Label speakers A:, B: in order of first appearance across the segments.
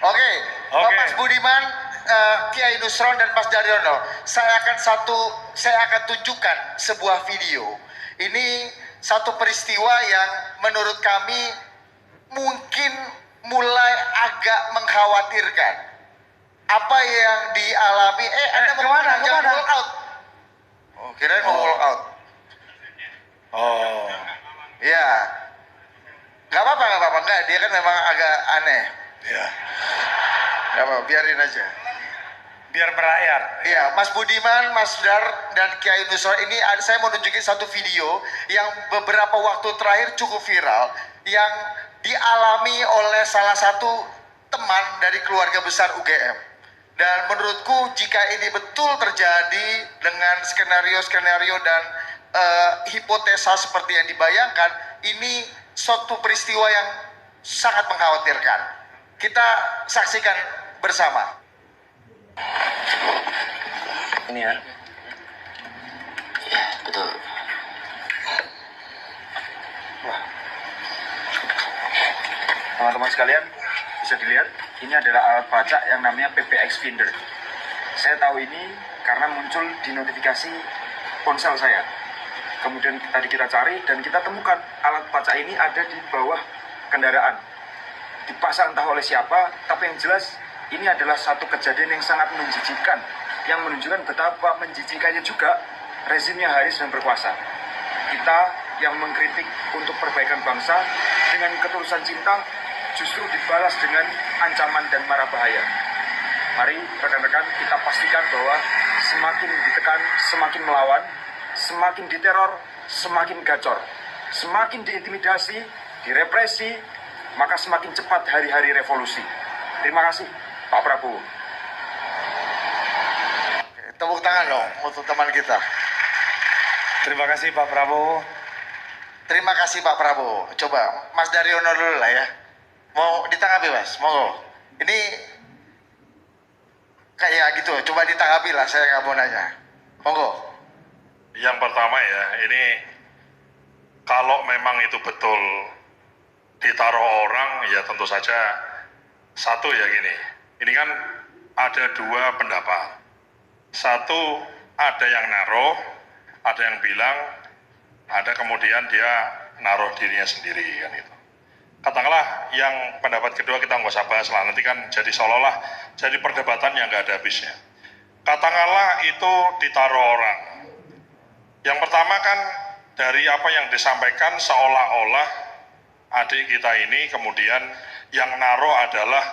A: Oke,
B: Oke.
A: Mas Budiman, Kiai Nusron dan Mas Daryono, saya akan tunjukkan sebuah video. Ini satu peristiwa yang menurut kami mungkin mulai agak mengkhawatirkan. Apa yang dialami? Anda mau
B: kemana?
A: walk out? Oh, kirain mau walk out.
B: Oh.
A: Ya, nggak apa-apa, nggak. Dia kan memang agak aneh.
B: Ya.
A: Nggak apa, biarin aja.
B: Biar berlayar.
A: Iya, Mas Budiman, Mas Dar, dan Kiai Nusron ini saya mau nunjukin satu video yang beberapa waktu terakhir cukup viral yang dialami oleh salah satu teman dari keluarga besar UGM. Dan menurutku jika ini betul terjadi dengan skenario-skenario dan hipotesa seperti yang dibayangkan, ini suatu peristiwa yang sangat mengkhawatirkan. Kita saksikan bersama.
C: Ini ya. Ya, betul. Wah. Teman-teman sekalian, bisa dilihat, ini adalah alat baca yang namanya PPX Finder. Saya tahu ini karena muncul di notifikasi ponsel saya. Kemudian tadi kita cari dan kita temukan alat baca ini ada di bawah kendaraan. Dipasang entah oleh siapa, tapi yang jelas ini adalah satu kejadian yang sangat menjijikkan, yang menunjukkan betapa menjijikannya juga rezim yang haris dan berkuasa. Kita yang mengkritik untuk perbaikan bangsa dengan ketulusan cinta justru dibalas dengan ancaman dan mara bahaya. Mari rekan-rekan kita pastikan bahwa semakin ditekan, semakin melawan, semakin diteror, semakin gacor, semakin diintimidasi, direpresi, maka semakin cepat hari-hari revolusi. Terima kasih, Pak Prabowo.
A: Tepuk tangan dong untuk teman kita.
B: Terima kasih Pak Prabowo.
A: Terima kasih Pak Prabowo. Coba Mas Daryono dulu lah ya. Mau ditanggapi Mas? Monggo. Ini kayak gitu. Coba ditanggapi lah. Saya nggak mau nanya. Monggo.
D: Yang pertama ya, ini kalau memang itu betul ditaruh orang, ya tentu saja satu ya gini. Ini kan ada dua pendapat. Satu, ada yang naruh, ada yang bilang, ada kemudian dia naruh dirinya sendiri kan itu. Katakanlah yang pendapat kedua kita nggak usah bahas lah, nanti kan jadi seolah-olah jadi perdebatan yang nggak ada habisnya. Katakanlah itu ditaruh orang. Yang pertama kan dari apa yang disampaikan seolah-olah adik kita ini kemudian yang naruh adalah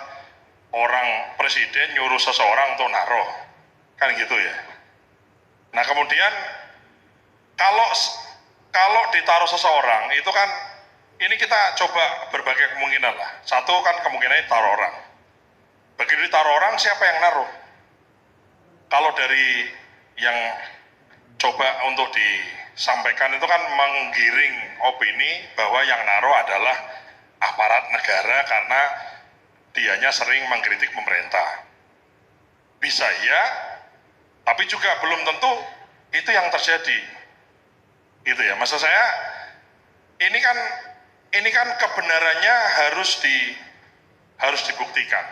D: orang presiden nyuruh seseorang untuk naruh. Kan gitu ya. Nah kemudian kalau ditaruh seseorang itu kan ini kita coba berbagai kemungkinan lah. Satu kan kemungkinannya taruh orang. Begitu ditaruh orang siapa yang naruh? Kalau dari yang coba untuk disampaikan itu kan menggiring opini bahwa yang naruh adalah aparat negara karena dianya sering mengkritik pemerintah. Bisa ya, tapi juga belum tentu itu yang terjadi. Gitu ya, maksud saya ini kan kebenarannya harus dibuktikan.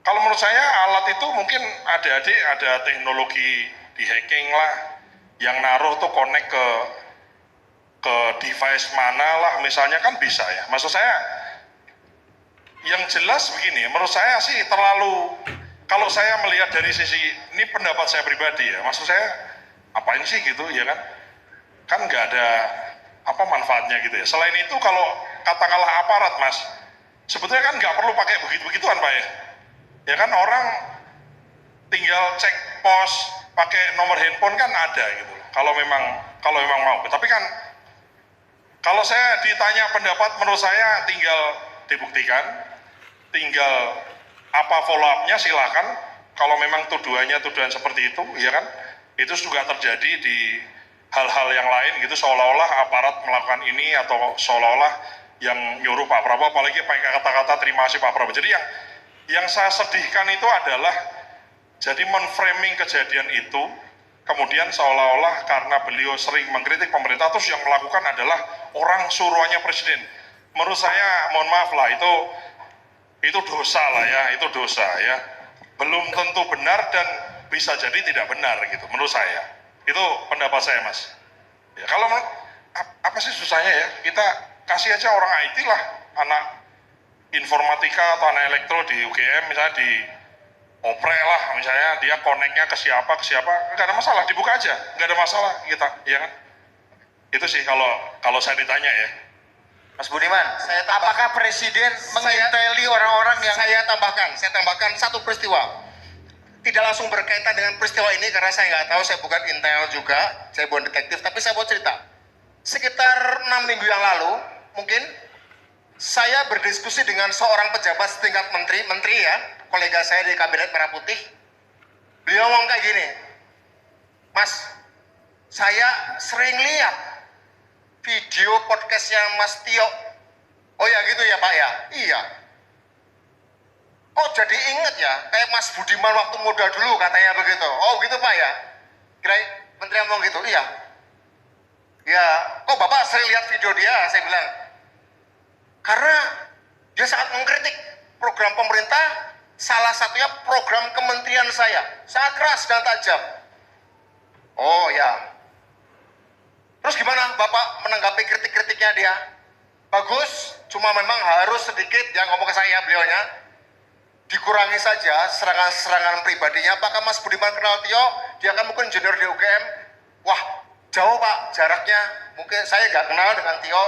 D: Kalau menurut saya alat itu mungkin adik-adik ada teknologi di hacking lah, yang naruh tuh connect ke device mana lah misalnya kan bisa ya. Maksud saya yang jelas begini, menurut saya sih terlalu, kalau saya melihat dari sisi, ini pendapat saya pribadi ya, maksud saya apain sih gitu ya kan? Kan nggak ada apa manfaatnya gitu ya. Selain itu kalau katakanlah aparat mas, sebetulnya kan nggak perlu pakai begitu-begituan pak ya. Ya kan orang tinggal cek pos, pakai nomor handphone kan ada gitu. Kalau memang mau. Tapi kan kalau saya ditanya pendapat, menurut saya tinggal dibuktikan, tinggal apa follow up-nya silakan. Kalau memang tuduhan seperti itu, ya kan, itu juga terjadi di hal-hal yang lain gitu, seolah-olah aparat melakukan ini atau seolah-olah yang nyuruh Pak Prabowo, apalagi pakai kata-kata terima kasih Pak Prabowo. Jadi yang saya sedihkan itu adalah jadi menframing kejadian itu, kemudian seolah-olah karena beliau sering mengkritik pemerintah, terus yang melakukan adalah orang suruhannya presiden. Menurut saya, mohon maaf lah, itu dosa lah ya, itu dosa ya. Belum tentu benar dan bisa jadi tidak benar gitu menurut saya. Itu pendapat saya, Mas. Ya, kalau apa sih susahnya ya? Kita kasih aja orang IT lah, anak informatika atau anak elektro di UGM misalnya di oprek lah, misalnya dia koneknya ke siapa, nggak ada masalah, dibuka aja, nggak ada masalah kita, ya kan? Itu sih kalau saya ditanya ya.
A: Mas Budiman, apakah Presiden menginteli orang-orang yang...
E: Saya tambahkan satu peristiwa. Tidak langsung berkaitan dengan peristiwa ini karena saya nggak tahu, saya bukan intel juga, saya bukan detektif, tapi saya mau cerita. Sekitar 6 minggu yang lalu, mungkin saya berdiskusi dengan seorang pejabat setingkat menteri ya, kolega saya di Kabinet Merah Putih. Beliau ngomong kayak gini, Mas, saya sering lihat video podcastnya Mas Tio. Oh ya gitu ya Pak ya? Iya. Kok jadi inget ya, kayak Mas Budiman waktu muda dulu katanya begitu. Oh gitu Pak ya? Kira menteri ngomong gitu, iya. Ya, kok Bapak sering lihat video dia? Saya bilang, karena dia sangat mengkritik program pemerintah, salah satunya program kementerian saya. Sangat keras dan tajam. Oh ya. Terus gimana Bapak menanggapi kritik-kritiknya dia? Bagus, cuma memang harus sedikit yang ngomong ke saya beliaunya, dikurangi saja serangan-serangan pribadinya. Apakah Mas Budiman kenal Tio? Dia kan mungkin junior di UGM. Wah, jauh Pak jaraknya. Mungkin saya nggak kenal dengan Tio.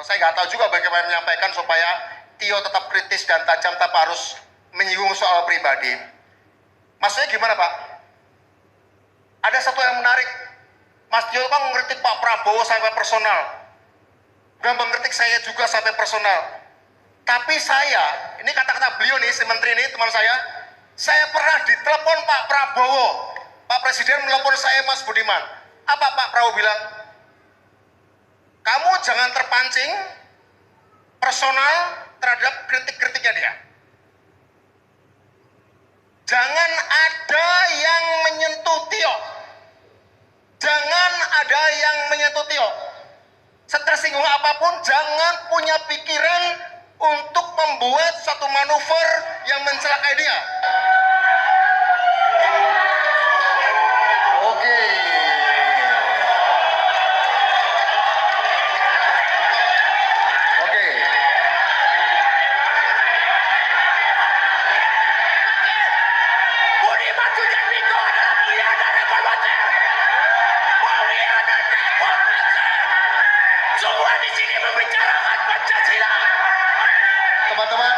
E: Saya nggak tahu juga bagaimana menyampaikan supaya Tio tetap kritis dan tajam tanpa harus menyinggung soal pribadi. Maksudnya gimana Pak? Ada satu yang menarik. Mas Tio kan mengkritik Pak Prabowo sampai personal. Dan mengkritik saya juga sampai personal. Tapi saya, ini kata-kata beliau nih, si menteri ini, teman saya pernah ditelepon Pak Prabowo. Pak Presiden menelepon saya, Mas Budiman. Apa Pak Prabowo bilang? Kamu jangan terpancing personal terhadap kritik-kritiknya dia. Jangan ada yang menyentuh Tio. Jangan ada yang menyentuh Tio. Setersinggung apapun, jangan punya pikiran untuk membuat satu manuver yang mencelakai dia.
A: Oke. Oke.
E: Budiman Sujatmiko adalah pengkhianat reformasi. Pengkhianat reformasi. Semua di sini membicarakan Pancasila.
A: Teman-teman,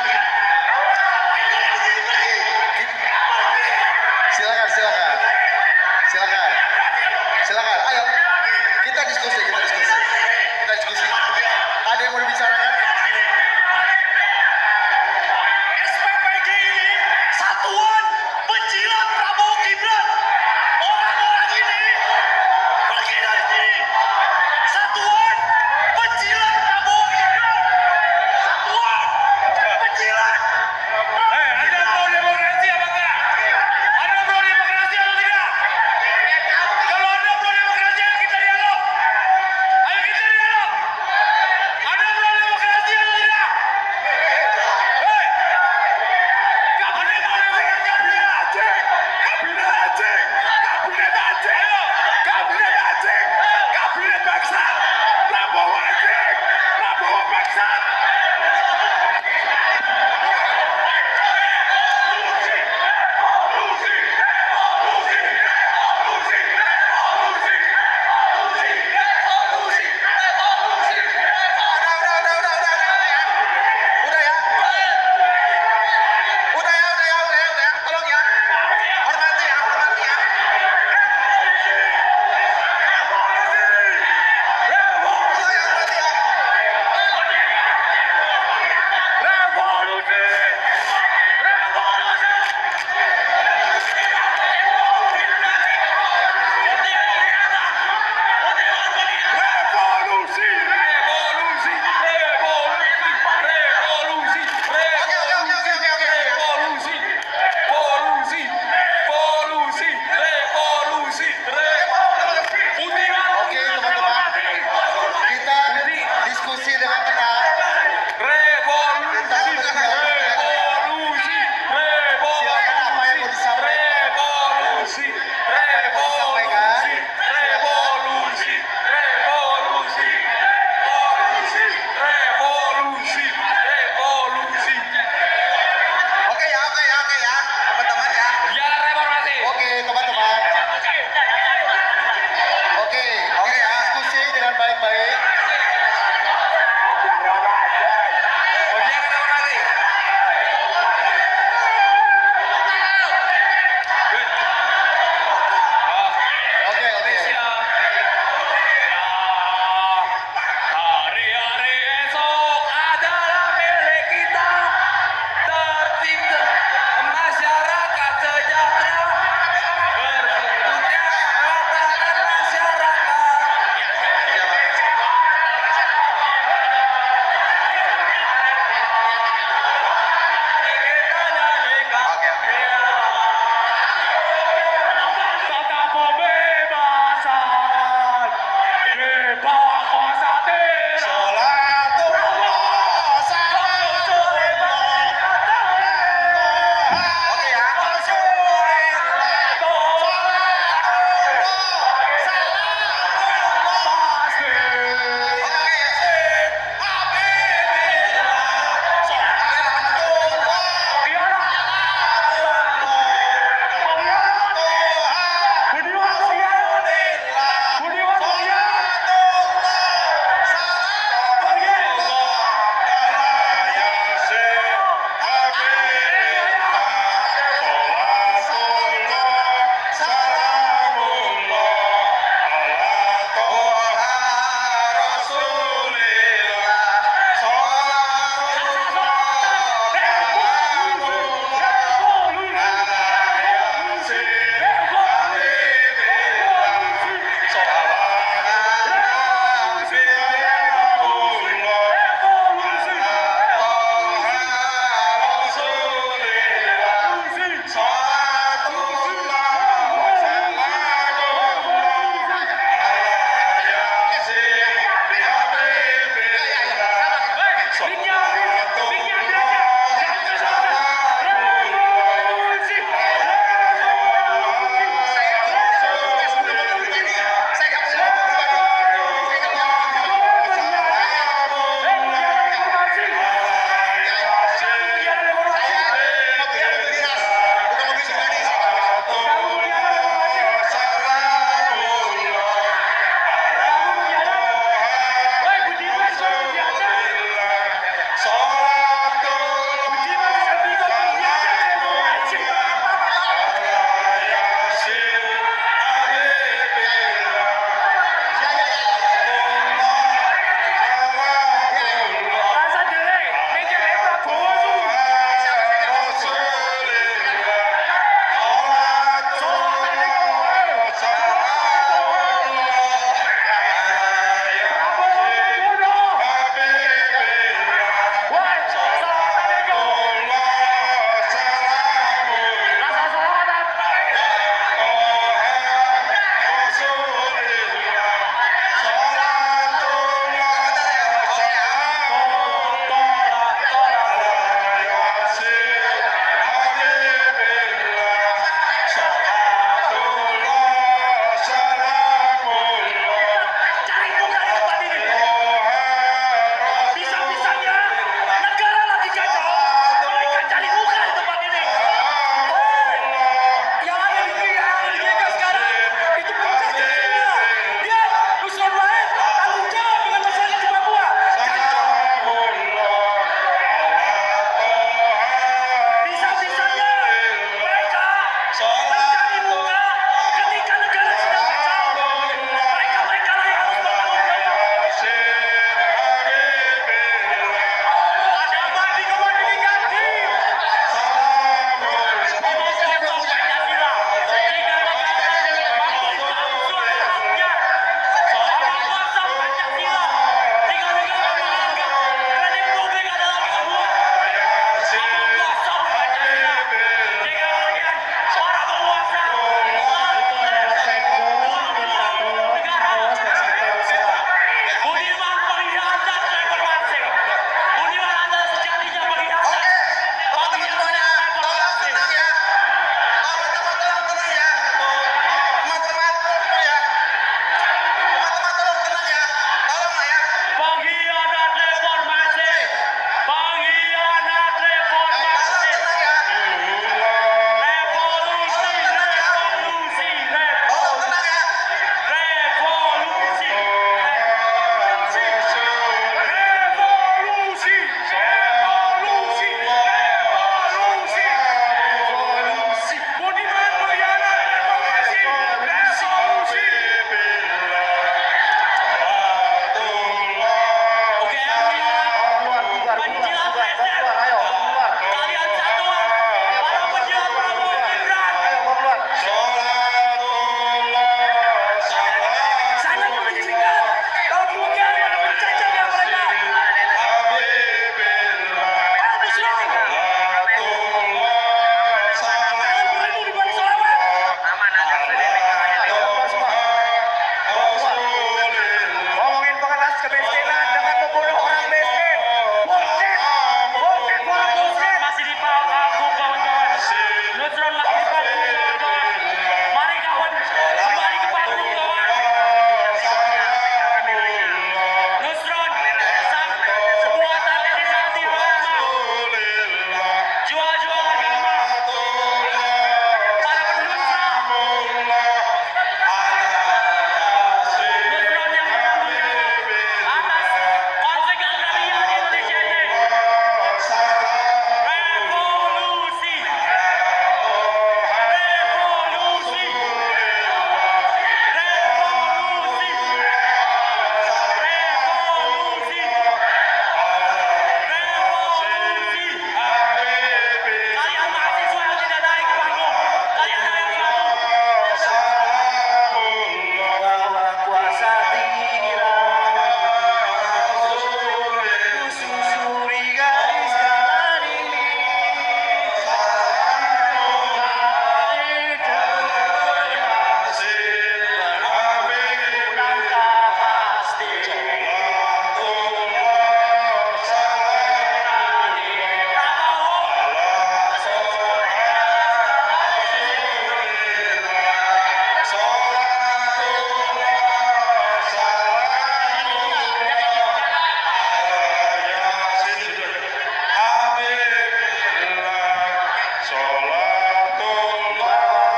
D: Sholatullah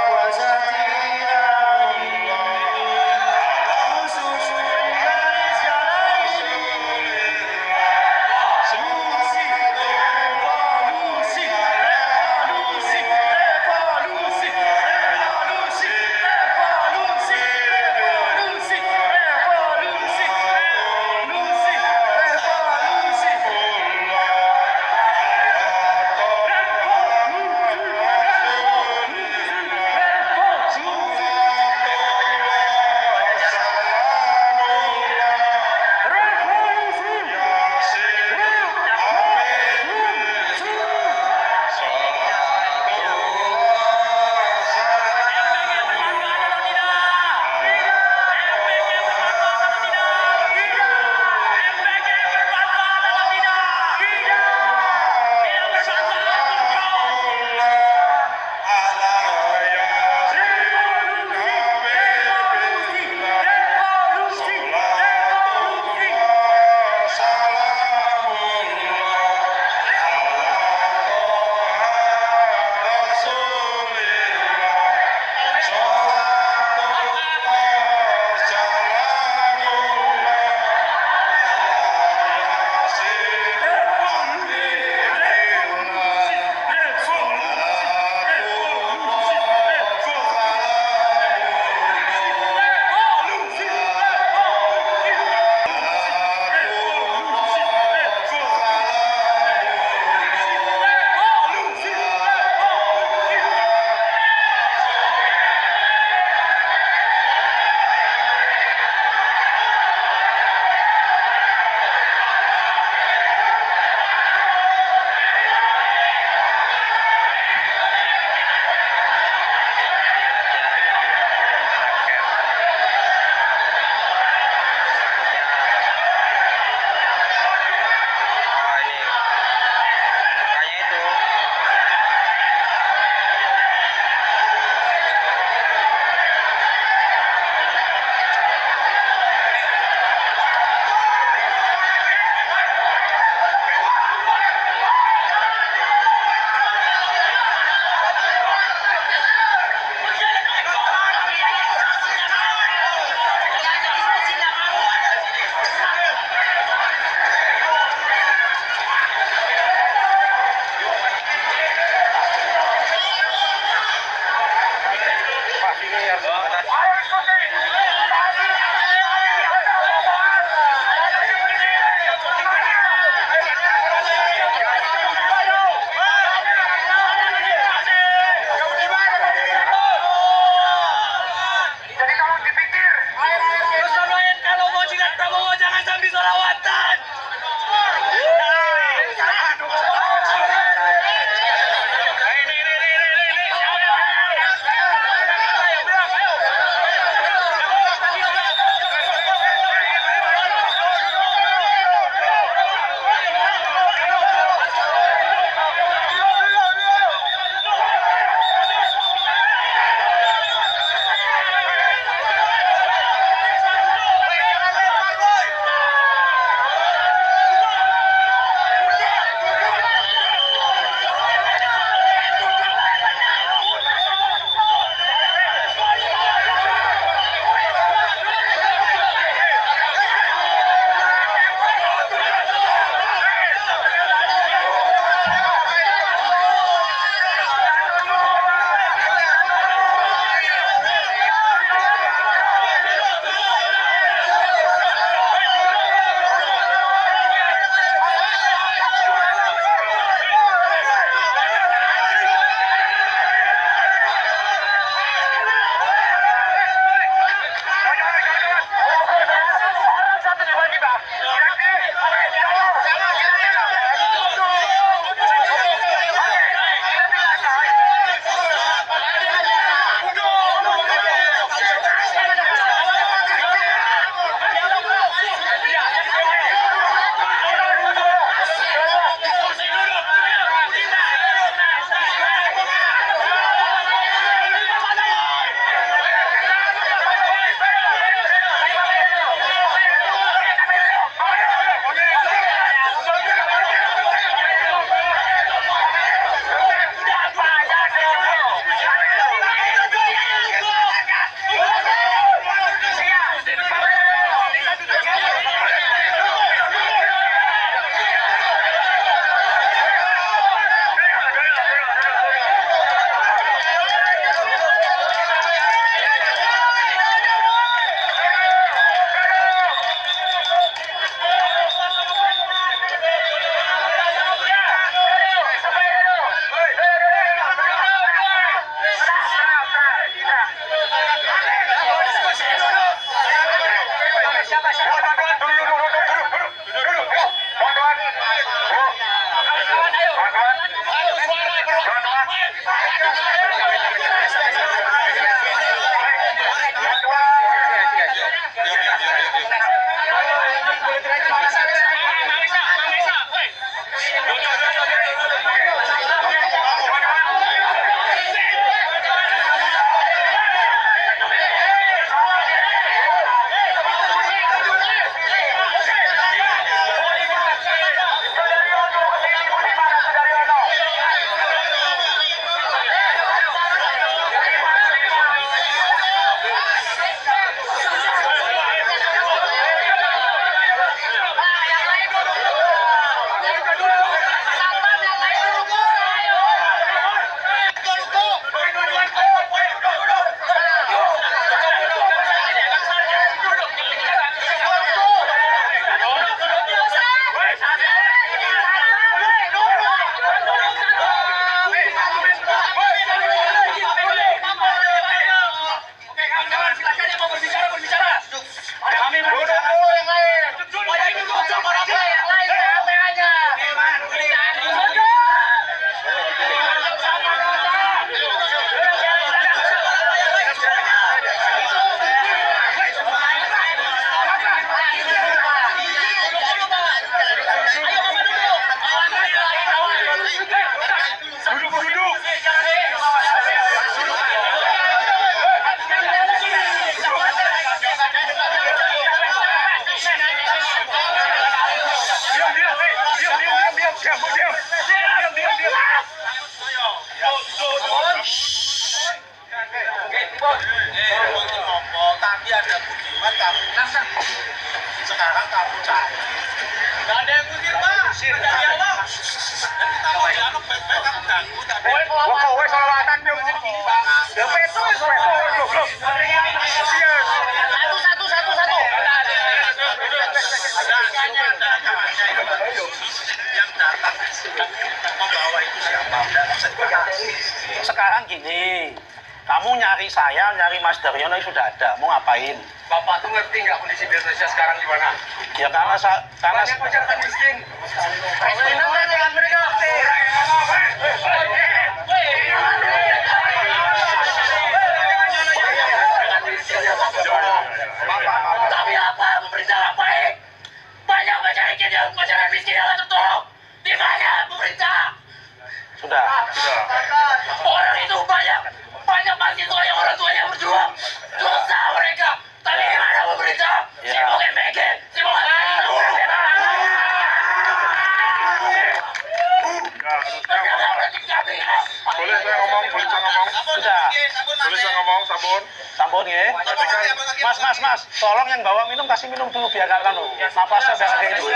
D: wa salamullah ala
E: Tadi ada Budiman, kamu sekarang kamu cari. Gak ada yang ngusir, Pak. Ada dialog. Dan kita mau dialog baik-baik, kamu ganggu.
B: Kowe selawatan yo. Ya peto wis goblok.
E: Satu. Yang datang membawa itu siapa?
F: Sekarang gini, kamu nyari saya, nyari Mas Daryono sudah ada. Mau ngapain?
E: Bapak tuh ngerti nggak kondisi Indonesia sekarang gimana?
F: Ya karena
E: Banyak masyarakat miskin. Dengan mereka. Tapi apa pemerintah baik? Banyak masyarakat miskin yang tertolong. Di mana pemerintah?
F: sudah.
E: Orang itu banyak mahasiswa yang orang tuanya berjuang. Dosa mereka. Tapi gimana pemerintah? Sibuk MPG, sibuk
D: Boleh saya ngomong?
F: Sudah.
D: Boleh saya ngomong, Sabun?
F: Sampun ya. Mas, tolong yang bawa minum kasih minum dulu biar gak kanu. Nafasnya biar ada itu.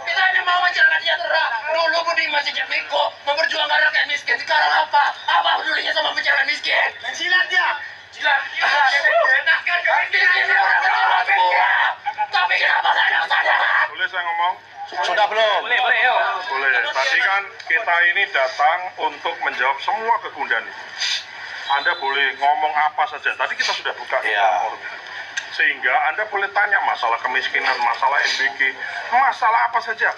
E: Kita hanya mau masyarakat sejahtera. Dulu Budi masih Jemiko memperjuangkan rakyat miskin. Sekarang apa? Apa pedulinya sama masyarakat miskin? Silat dia. Silat. Enakan miskin orang kecil. Tapi kenapa saya tidak sadar?
D: Boleh saya ngomong?
F: Sudah belum? Boleh, yuk.
D: Boleh. Tadi kan kita ini datang untuk menjawab semua kegundahan itu. Anda boleh ngomong apa saja. Tadi kita sudah buka
F: Iya.
D: forum. Sehingga Anda boleh tanya masalah kemiskinan, masalah MBG, masalah apa saja.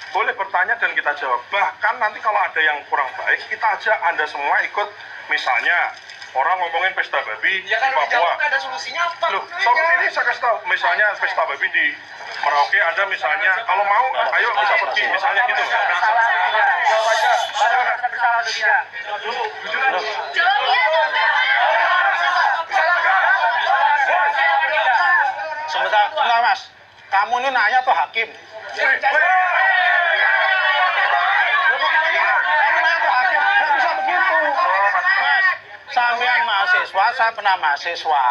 D: Boleh bertanya dan kita jawab. Bahkan nanti kalau ada yang kurang baik, kita ajak Anda semua ikut. Misalnya, orang ngomongin pesta babi
E: Ya kan
D: di Papua.
E: ada solusinya apa?
D: Loh, solusi ini saya kasih tahu. Misalnya pesta babi di Merauke, Anda misalnya, kalau mau, ayo bisa pergi. Misalnya gitu.
F: Sebentar, enggak Mas. Kamu ini nanya tuh hakim. Kamu nanya tuh hakim. Nggak bisa begitu. Mas, sampean mahasiswa, saya pernah mahasiswa.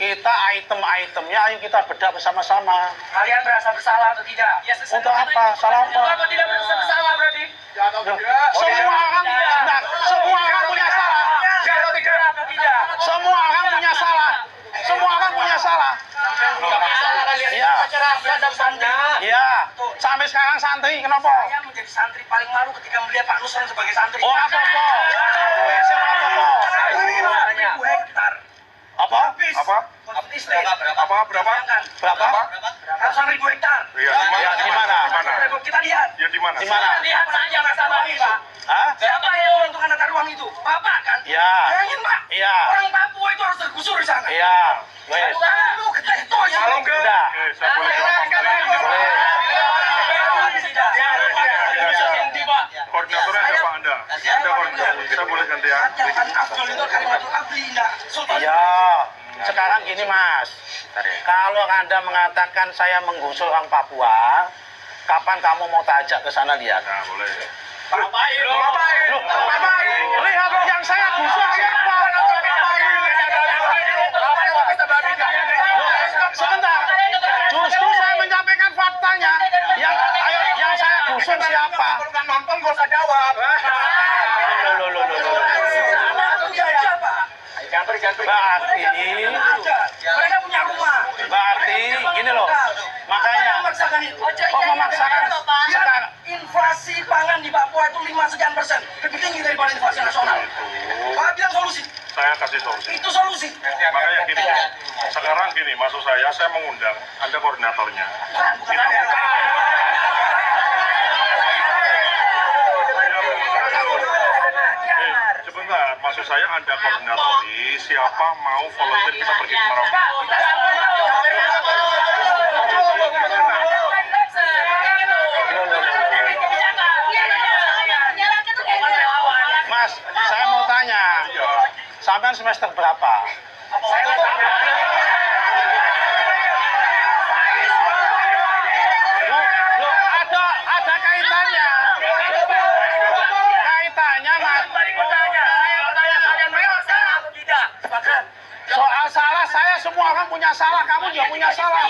F: Kita item-itemnya ayo kita bedah bersama-sama.
E: Kalian merasa bersalah atau tidak? Ya,
F: Untuk apa? Salah apa?
E: Kenapa tidak merasa bersalah berarti?
F: Semua orang, sebentar, semua orang punya salah.
E: Ya atau tidak? Atau tidak?
F: Semua orang punya salah. Semua orang punya salah. Iya.
E: Terhadap Anda.
F: Iya. Sampai sekarang santri, kenapa?
E: Saya menjadi santri paling malu ketika melihat Pak Nusron sebagai santri.
F: Oh, apa-apa? Apa-apa?
E: 1000 hektar.
F: Apa?
D: Apa?
E: Berapa?
F: Berapa?
E: Berapa?
F: Di mana?
B: Lihat saja masalah ini, Pak.
F: Hah?
B: Siapa yang menentukan tata ruang itu? Bapak kan?
F: Iya.
B: Bayangin, Pak.
F: Iya.
B: Orang Papua itu harus tergusur di sana.
F: Iya. Wes.
B: Lalu kita itu
D: Kalau enggak,
F: Udah.
D: saya boleh jawab. Koordinatornya siapa Anda? Anda koordinator. Saya boleh ganti ya?
B: Abdul itu kalimatul abdi indah. Sultan.
F: Iya. Sekarang gini Mas, kalau Anda mengatakan saya menggusur orang Papua, kapan kamu mau tak ajak ke sana lihat?
D: Nah, boleh.
F: Loh, lihat yang saya gusur siapa? Sebentar, justru saya menyampaikan faktanya. Yang saya gusur siapa?
B: Nonton gak usah jawab.
F: Loh. Berarti,
B: Mereka punya rumah.
F: berarti gini loh. Makanya, kok memaksakan sekarang?
B: Inflasi pangan di Papua itu 5% lebih tinggi daripada inflasi nasional. Pak bilang solusi.
D: Saya kasih solusi.
B: Itu solusi.
D: Makanya gini, sekarang gini, maksud saya mengundang Anda koordinatornya. Sebentar, maksud saya Anda koordinatori siapa mau volunteer kita pergi ke Merauke.
F: Mas, saya mau tanya, sampean semester berapa? Loh, ada kaitannya. Kaitannya, Mas. Soal salah, saya semua orang punya salah, kamu juga punya salah.